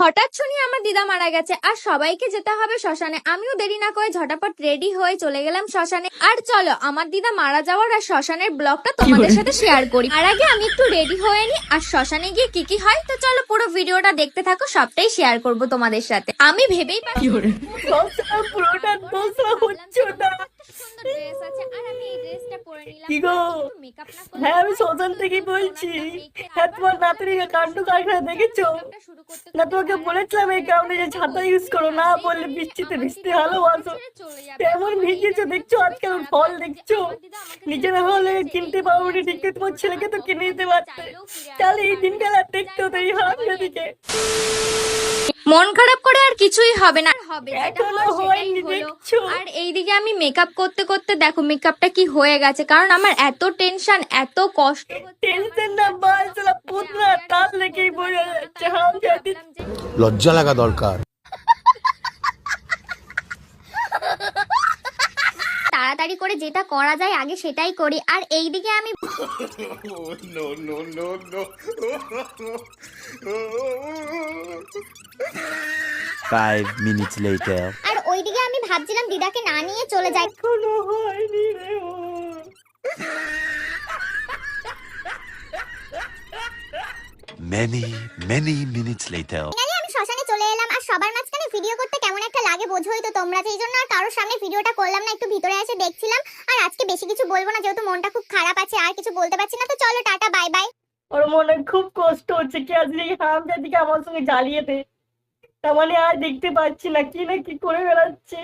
হঠাৎ শুনি আমার দিদা মারা গেছে আর সবাইকে যেতে হবে শ্মশানে। আমিও দেরি না করে ঝটাপট রেডি হয়ে চলে গেলাম শ্মশানে। আর চলো আমার দিদা মারা যাওয়ার আর শ্মশানের ব্লগটা তোমাদের সাথে শেয়ার করি। আর আগে আমি একটু রেডি হয়ে নি আর শ্মশানে গিয়ে কি কি হয় তো চলো পুরো ভিডিওটা দেখতে থাকো, সবটাই শেয়ার করব তোমাদের সাথে। আমি ভেবেই পাচ্ছি পুরোটা দোষা হচ্ছে না। ড্রেস আছে আর আমি এই ড্রেসটা পরে নিলাম। কি গো? মেকআপ না হ্যাঁ আমি শ্মশান থেকে বলছি। হ্যাঁ তোমার নাতনিকে কাণ্ড কারখানা দেখেছো না? তোমাকে বলেছিলাম এই কারণে যে ছাতা ইউজ করো, না বললে বৃষ্টিতে ভিজতে ভালোবাসো, তেমন ভিজেছো। দেখছো আজকাল ফল দেখছো, নিজের হলে কিনতে পারো নি, ঠিক তোমার ছেলেকে তো কিনে দিতে পারতে। তাহলে এই দিনকাল আর দেখতে হতো এই হারামিকে। মন খারাপ করে আর কিছুই হবে না, হবে এখনো হয়নি দেখছো। আর এইদিকে আমি মেকআপ করতে করতে দেখো মেকআপটা কি হয়ে গেছে, কারণ আমার এত টেনশন এত কষ্ট টেনশন না বালছালা পুতনা তাল লেগেই বোঝা যাচ্ছে। হারামজাদি লজ্জা লাগা দরকার। তাড়াতাড়ি করে যেটা করা যায় আগে সেটাই করি। আর এইদিকে আমি No, no, no. 5 minutes later. আর ওইদিকে আমি ভাবছিলাম দিদাকে না নিয়ে চলে যাই। এখনো হয়নি রে ও। Many minutes later. আমি শ্মশানে চলে এলাম আর সবার মাঝখানে ভিডিও করতে কেমন একটা লাগে বোঝোই তো তোমরা, সেই জন্য আর কারোর সামনে ভিডিওটা করলাম না, একটু ভিতরে এসে দেখছিলাম। আর আজকে বেশি কিছু বলবো না যেহেতু মনটা খুব খারাপ আছে, আর কিছু বলতে পারছি না। তো চলো টাটা বাই বাই। ওর মনে খুব কষ্ট হচ্ছে কি আজকে এই হারামজাদিকে আমার সঙ্গে জ্বালিয়ে দে। তার মানে আর দেখতে পাচ্ছি না কি না কি করে বেড়াচ্ছে।